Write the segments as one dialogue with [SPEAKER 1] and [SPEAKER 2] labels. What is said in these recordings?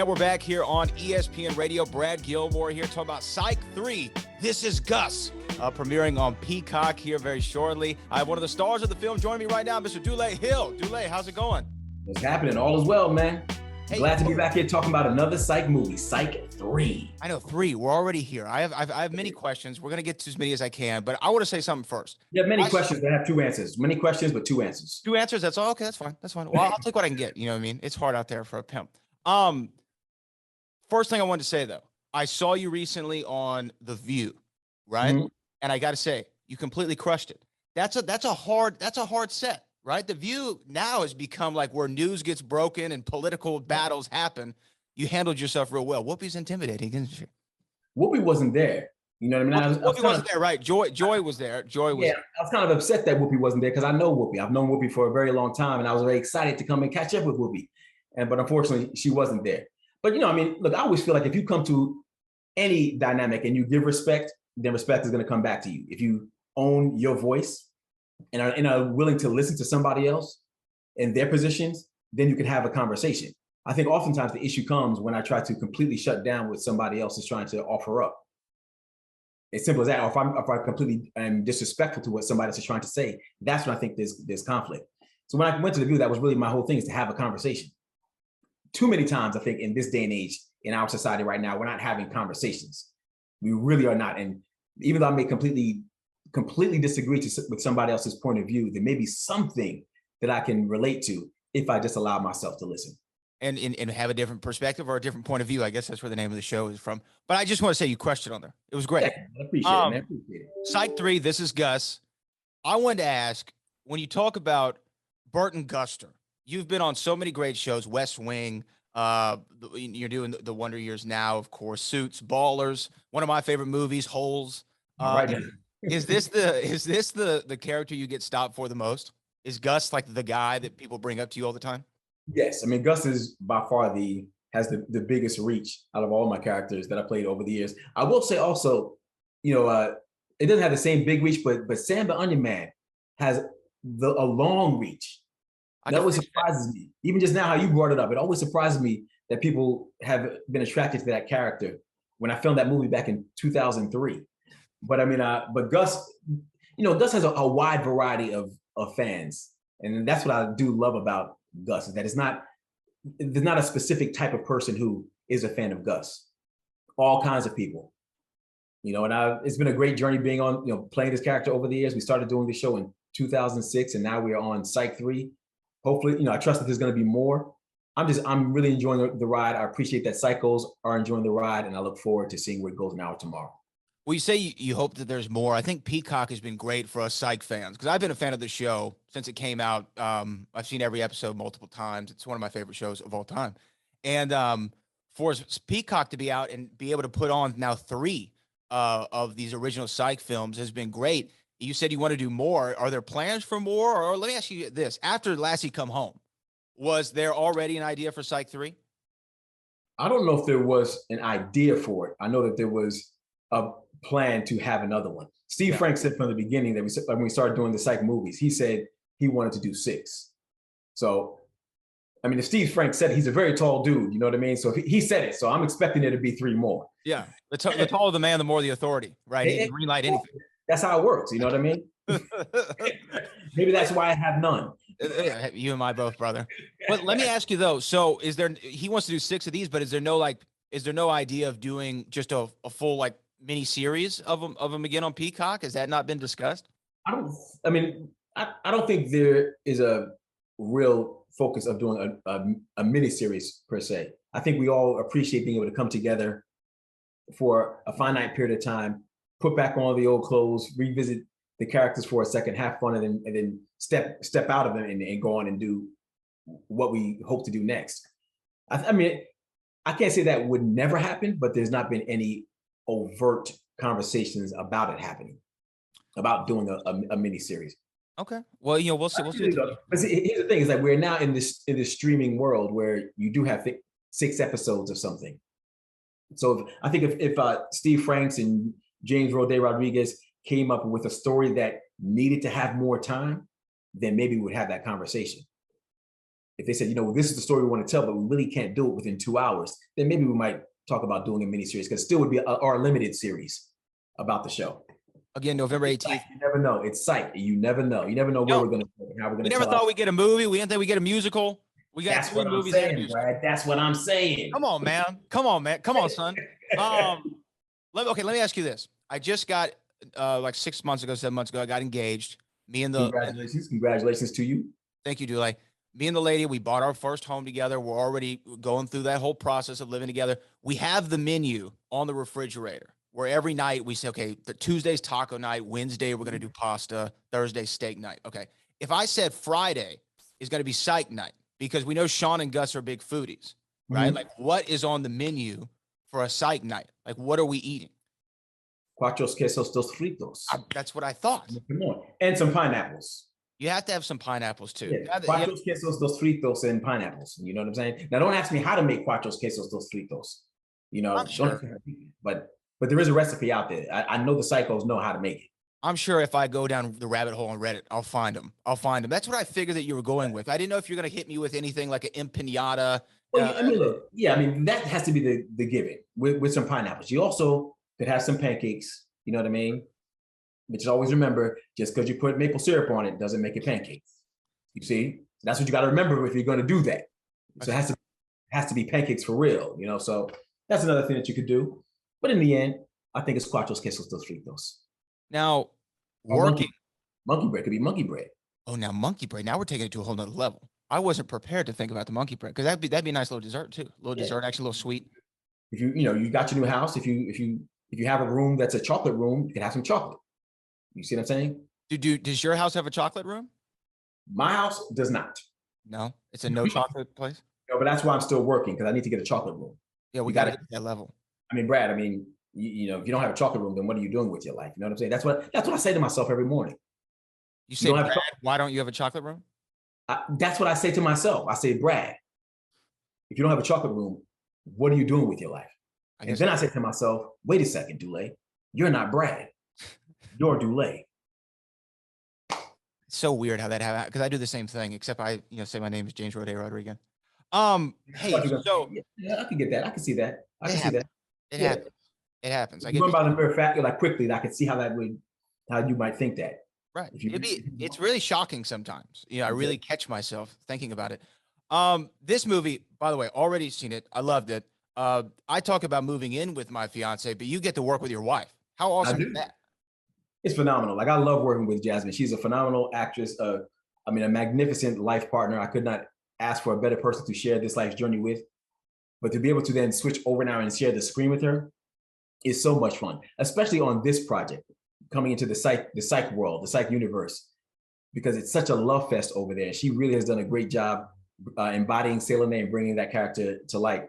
[SPEAKER 1] And we're back here on ESPN Radio. Brad Gilmore here talking about Psych 3, This Is Gus, premiering on Peacock here very shortly. I have one of the stars of the film joining me right now, Mr. Dulé Hill. Dulé, how's it going?
[SPEAKER 2] What's happening? All is well, man.
[SPEAKER 1] Hey,
[SPEAKER 2] glad to be back here talking about another Psych movie, Psych 3.
[SPEAKER 1] I know, 3. We're already here. I have many questions. We're going to get to as many as I can, but I want to say something first.
[SPEAKER 2] You have many questions, but I have 2 answers. Many questions, but 2 answers.
[SPEAKER 1] 2 answers? That's all? Okay, that's fine. That's fine. Well, I'll take what I can get. You know what I mean? It's hard out there for a pimp. First thing I wanted to say, though, I saw you recently on The View, right? Mm-hmm. And I got to say, you completely crushed it. That's a hard set, right? The View now has become like where news gets broken and political battles happen. You handled yourself real well. Whoopi's intimidating, isn't she?
[SPEAKER 2] Whoopi wasn't there. You know what I mean?
[SPEAKER 1] Whoopi wasn't there, right? Joy was there. Joy was.
[SPEAKER 2] Yeah, I was kind of upset that Whoopi wasn't there because I know Whoopi. I've known Whoopi for a very long time, and I was very excited to come and catch up with Whoopi. But unfortunately, she wasn't there. But, you know, I mean, look, I always feel like if you come to any dynamic and you give respect, then respect is going to come back to you. If you own your voice and are willing to listen to somebody else in their positions, then you can have a conversation. I think oftentimes the issue comes when I try to completely shut down what somebody else is trying to offer up. As simple as that. Or if I completely am disrespectful to what somebody else is trying to say, that's when I think there's conflict. So when I went to The View, that was really my whole thing, is to have a conversation. Too many times, I think, in this day and age, in our society right now, we're not having conversations. We really are not. And even though I may completely disagree with somebody else's point of view, there may be something that I can relate to if I just allow myself to listen.
[SPEAKER 1] And have a different perspective or a different point of view. I guess that's where the name of the show is from. But I just want to say you crushed it on there. It was great.
[SPEAKER 2] Yeah, I appreciate it, man. I appreciate it.
[SPEAKER 1] Psych 3, This Is Gus. I wanted to ask, when you talk about Burt and Guster, you've been on so many great shows, West Wing, you're doing the Wonder Years now, of course, Suits, Ballers, one of my favorite movies, Holes.
[SPEAKER 2] Right.
[SPEAKER 1] Is this the character you get stopped for the most? Is Gus like the guy that people bring up to you all the time?
[SPEAKER 2] Yes. I mean, Gus is by far has the biggest reach out of all my characters that I played over the years. I will say also, you know, it doesn't have the same big reach, but Sam the Onion Man has a long reach. That always surprises me. Even just now, how you brought it up, it always surprises me that people have been attracted to that character when I filmed that movie back in 2003. But I mean, but Gus, you know, Gus has a wide variety of fans. And that's what I do love about Gus, is that there's not a specific type of person who is a fan of Gus. All kinds of people. You know, and it's been a great journey being on, you know, playing this character over the years. We started doing this show in 2006, and now we are on Psych 3. Hopefully, you know, I trust that there's going to be more. I'm really enjoying the ride. I appreciate that Psychos are enjoying the ride, and I look forward to seeing where it goes now or tomorrow.
[SPEAKER 1] Well, you say you hope that there's more. I think Peacock has been great for us Psych fans, because I've been a fan of the show since it came out. I've seen every episode multiple times. It's one of my favorite shows of all time. And for Peacock to be out and be able to put on now 3 of these original Psych films has been great. You said you want to do more. Are there plans for more? Or let me ask you this. After Lassie Come Home, was there already an idea for Psych 3?
[SPEAKER 2] I don't know if there was an idea for it. I know that there was a plan to have another one. Steve Frank said from the beginning that when we started doing the Psych movies, he said he wanted to do 6. So, I mean, if Steve Frank said it, he's a very tall dude, you know what I mean? So he said it. So I'm expecting there to be 3 more.
[SPEAKER 1] Yeah. The taller the man, the more the authority, right? He can green light anything.
[SPEAKER 2] That's how it works. You know what I mean? Maybe that's why I have none.
[SPEAKER 1] You and I both, brother. But let me ask you though. So he wants to do 6 of these, but is there no idea of doing just a full like mini series of them again on Peacock? Has that not been discussed?
[SPEAKER 2] I don't think there is a real focus of doing a mini series per se. I think we all appreciate being able to come together for a finite period of time, put back on the old clothes, revisit the characters for a second, have fun, and then step out of them and go on and do what we hope to do next. I mean, I can't say that would never happen, but there's not been any overt conversations about it happening, about doing a mini series.
[SPEAKER 1] Okay. Well, you know, we'll see.
[SPEAKER 2] Here's the thing: is that we're now in this streaming world where you do have 6 episodes of something. So I think if Steve Franks and James Roday Rodriguez came up with a story that needed to have more time, then maybe we would have that conversation. if they said, you know, this is the story we want to tell, but we really can't do it within 2 hours, then maybe we might talk about doing a miniseries, because it still would be our limited series about the show.
[SPEAKER 1] Again, November 18th.
[SPEAKER 2] You never know. It's Psych. You never know. You never know where we're going to go, how we're going to.
[SPEAKER 1] We never thought we'd get a movie. We didn't think we'd get a musical. We got
[SPEAKER 2] That's what I'm saying, Brad. That's what I'm saying.
[SPEAKER 1] Come on, man. Come on, man. Come on, son. Let me ask you this. I just got like 6 months ago, 7 months ago, I got engaged. Me and the
[SPEAKER 2] Congratulations to you.
[SPEAKER 1] Thank you, Dule. Me and the lady, we bought our first home together. We're already going through that whole process of living together. We have the menu on the refrigerator where every night we say, okay, the Tuesday's taco night, Wednesday we're going to do pasta, Thursday steak night. Okay. If I said Friday is going to be Psych night, because we know Sean and Gus are big foodies, right? Mm-hmm. Like, what is on the menu for a Psych night? Like, what are we eating?
[SPEAKER 2] Cuatro quesos dos fritos.
[SPEAKER 1] That's what I thought.
[SPEAKER 2] And some pineapples.
[SPEAKER 1] You have to have some pineapples too.
[SPEAKER 2] Yeah. Cuatro quesos dos fritos and pineapples. You know what I'm saying? Now, don't ask me how to make cuatro quesos dos fritos. You know, but there is a recipe out there. I know the psychos know how to make it.
[SPEAKER 1] I'm sure if I go down the rabbit hole on Reddit, I'll find them. That's what I figured that you were going with. I didn't know if you're going to hit me with anything like an empanada.
[SPEAKER 2] Well, I mean, look, yeah, I mean, that has to be the given with some pineapples. You also could have some pancakes, you know what I mean? But just always remember, just because you put maple syrup on it doesn't make it pancakes. You see? That's what you got to remember if you're going to do that. So it has to be pancakes for real, you know? So that's another thing that you could do. But in the end, I think it's cuatro quesos dos fritos.
[SPEAKER 1] Now, monkey
[SPEAKER 2] bread could be monkey bread.
[SPEAKER 1] Oh, now monkey bread. Now we're taking it to a whole nother level. I wasn't prepared to think about the monkey bread, because that'd be a nice little dessert too. A little dessert, actually a little sweet.
[SPEAKER 2] If you got your new house, if you have a room that's a chocolate room, you can have some chocolate. You see what I'm saying?
[SPEAKER 1] Does your house have a chocolate room? My
[SPEAKER 2] house does not.
[SPEAKER 1] No, it's a no chocolate place.
[SPEAKER 2] No, but that's why I'm still working, because I need to get a chocolate room.
[SPEAKER 1] Yeah, we got to get to that level.
[SPEAKER 2] I mean, Brad, you know, if you don't have a chocolate room, then what are you doing with your life? You know what I'm saying? That's what I say to myself every morning.
[SPEAKER 1] You say, Brad, why don't you have a chocolate room?
[SPEAKER 2] That's what I say to myself. I say, Brad, if you don't have a chocolate room, what are you doing with your life? And then I say to myself, wait a second, Dule, you're not Brad. You're Dule.
[SPEAKER 1] It's so weird how that happened, because I do the same thing, except I, say my name is James Rode Rodriguez. Hey, so
[SPEAKER 2] yeah, I can get that. I can see that. I can see that.
[SPEAKER 1] It happens. It happens. I
[SPEAKER 2] get by the mere fact, like quickly, I can see how you might think that.
[SPEAKER 1] Right. It's really shocking sometimes. I really catch myself thinking about it. This movie, by the way, already seen it. I loved it. I talk about moving in with my fiance, but you get to work with your wife. How awesome is that?
[SPEAKER 2] It's phenomenal. Like, I love working with Jasmine. She's a phenomenal actress. A magnificent life partner. I could not ask for a better person to share this life's journey with. But to be able to then switch over now and share the screen with her is so much fun, especially on this project, coming into the Psych world, the Psych universe, because it's such a love fest over there. She really has done a great job embodying Selene and bringing that character to light.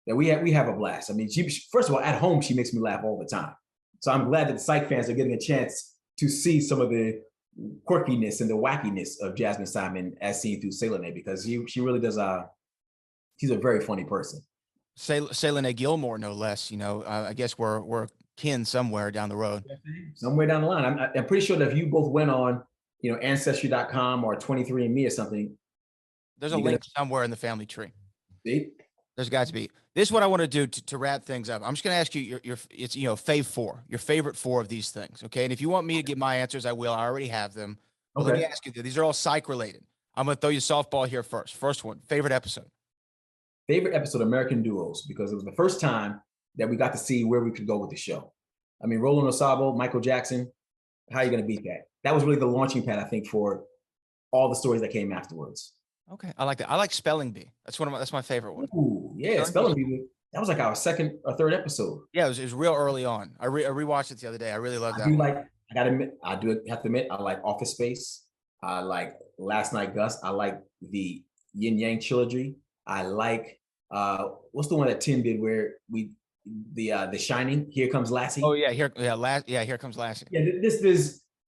[SPEAKER 2] That we have a blast. I mean, first of all, at home, she makes me laugh all the time. So I'm glad that the Psych fans are getting a chance to see some of the quirkiness and the wackiness of Jasmine Simon as seen through Selene, because she really does. She's a very funny person.
[SPEAKER 1] Selene Gilmore, no less. I guess we're kin somewhere down the road.
[SPEAKER 2] Somewhere down the line. I'm pretty sure that if you both went on, Ancestry.com or 23andMe or something,
[SPEAKER 1] there's a link somewhere in the family tree.
[SPEAKER 2] See?
[SPEAKER 1] There's got to be. This is what I want to do to wrap things up. I'm just going to ask you your favorite four of these things. Okay. And if you want me to give my answers, I will. I already have them. But let me ask you, these are all Psych related. I'm going to throw you a softball here first. First one, favorite episode.
[SPEAKER 2] Favorite episode, American Duos, because it was the first time that we got to see where we could go with the show. I mean, Roland Osabo, Michael Jackson, how are you going to beat that? That was really the launching pad, I think, for all the stories that came afterwards.
[SPEAKER 1] Okay, I like that. I like Spelling Bee. That's my favorite one.
[SPEAKER 2] Ooh, yeah, Spelling Bee. That was like our second or third episode.
[SPEAKER 1] Yeah, it was real early on. I rewatched it the other day. I really loved that.
[SPEAKER 2] I do have to admit, I like Office Space. I like Last Night Gus. I like the Yin Yang trilogy. I like what's the one that Tim did where the Shining, Here Comes Lassie.
[SPEAKER 1] Oh yeah, Here Comes Lassie.
[SPEAKER 2] Yeah,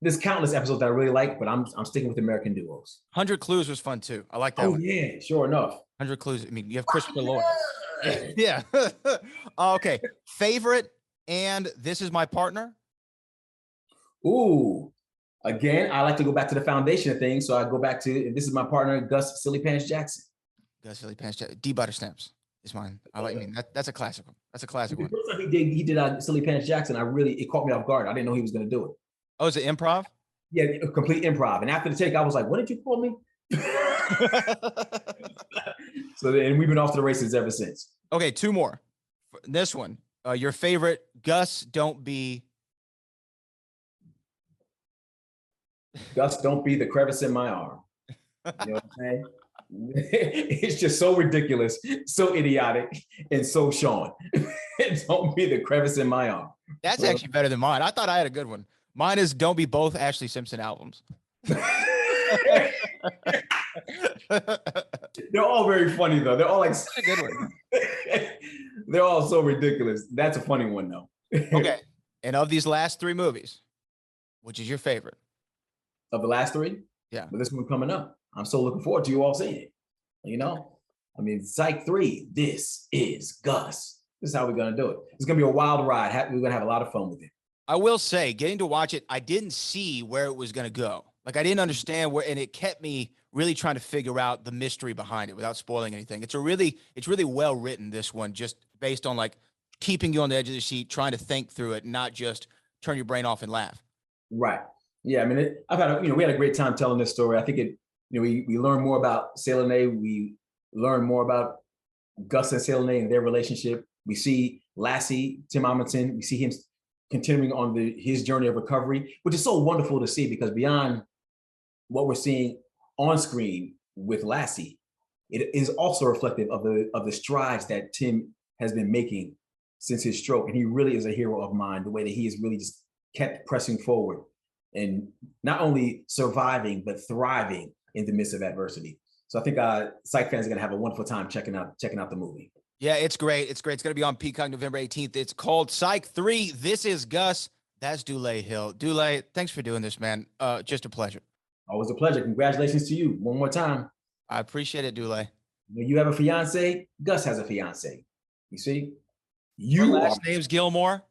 [SPEAKER 2] there's countless episodes that I really like, but I'm sticking with American Duos.
[SPEAKER 1] 100 Clues was fun too. I like that one.
[SPEAKER 2] Oh yeah, sure enough.
[SPEAKER 1] 100 Clues. I mean, you have Christopher Lloyd. Yeah. Okay. Favorite and This Is My Partner.
[SPEAKER 2] Ooh. Again, I like to go back to the foundation of things. So I go back to This Is My Partner, Gus Silly Pants Jackson.
[SPEAKER 1] Gus Silly Pants Jackson. D Butter Stamps is mine. I like. I mean, that's a classic one. That's a classic
[SPEAKER 2] The
[SPEAKER 1] one.
[SPEAKER 2] first time he did Silly Pants Jackson, it caught me off guard. I didn't know he was going to do it.
[SPEAKER 1] Oh, is it improv?
[SPEAKER 2] Yeah, a complete improv. And after the take, I was like, "What did you call me?" So, and we've been off to the races ever since.
[SPEAKER 1] Okay, two more. This one, your favorite Gus, don't be
[SPEAKER 2] the crevice in my arm. You know what I'm saying? It's just so ridiculous, so idiotic, and so Sean. Don't be the crevice in my arm.
[SPEAKER 1] That's actually better than mine. I thought I had a good one. Mine is don't be both Ashley Simpson albums.
[SPEAKER 2] They're all very funny though. They're all like
[SPEAKER 1] a good one.
[SPEAKER 2] They're all so ridiculous. That's a funny one though.
[SPEAKER 1] Okay. And of these last three movies, which is your favorite?
[SPEAKER 2] Of the last three?
[SPEAKER 1] Yeah.
[SPEAKER 2] But this one coming up. I'm so looking forward to you all seeing it. You know? I mean, Psych 3, This Is Gus. This is how we're going to do it. It's going to be a wild ride. We're going to have a lot of fun with it.
[SPEAKER 1] I will say, getting to watch it, I didn't see where it was going to go. Like, I didn't understand where, and it kept me really trying to figure out the mystery behind it without spoiling anything. It's really well written, this one, just based on like keeping you on the edge of the seat, trying to think through it, not just turn your brain off and laugh.
[SPEAKER 2] Right. Yeah. I mean, we had a great time telling this story. I think we learned more about Sailor. We learned more about Gus and Sailor and their relationship. We see Lassie, Tim Amundsen. We see him continuing on his journey of recovery, which is so wonderful to see, because beyond what we're seeing on screen with Lassie, it is also reflective of the strides that Tim has been making since his stroke. And he really is a hero of mine, the way that he has really just kept pressing forward and not only surviving, but thriving in the midst of adversity. So I think Psych fans are going to have a wonderful time checking out the movie.
[SPEAKER 1] Yeah, it's great. It's great. It's going to be on Peacock November 18th. It's called Psych 3, This Is Gus. That's Dulé Hill. Dule, thanks for doing this, man. Just a pleasure.
[SPEAKER 2] Always a pleasure. Congratulations to you one more time.
[SPEAKER 1] I appreciate it, Dule.
[SPEAKER 2] You have a fiance. Gus has a fiance. You see?
[SPEAKER 1] Your last name's Gilmore.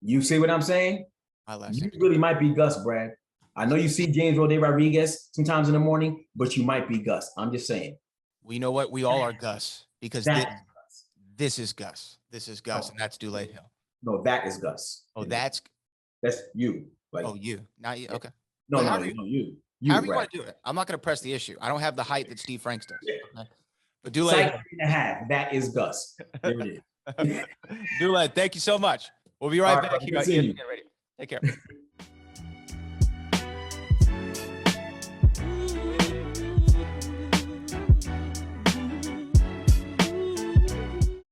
[SPEAKER 2] You see what I'm saying?
[SPEAKER 1] My last
[SPEAKER 2] You really might be Gus, Brad. I know you see James Rode Rodriguez sometimes in the morning, but you might be Gus. I'm just saying.
[SPEAKER 1] Well, you know what? We all are Gus, because this is Gus. This is Gus, and that's Dulé Hill.
[SPEAKER 2] No, that is Gus.
[SPEAKER 1] Oh, that's
[SPEAKER 2] you. Like,
[SPEAKER 1] oh, you. Not you. Okay.
[SPEAKER 2] No, you.
[SPEAKER 1] However you want to do it. I'm not going to press the issue. I don't have the height that Steve Franks does. Okay? But Dule,
[SPEAKER 2] Psych 3.5. That is Gus. There it is.
[SPEAKER 1] Dule, thank you so much. We'll be right back here. Get ready. Take care.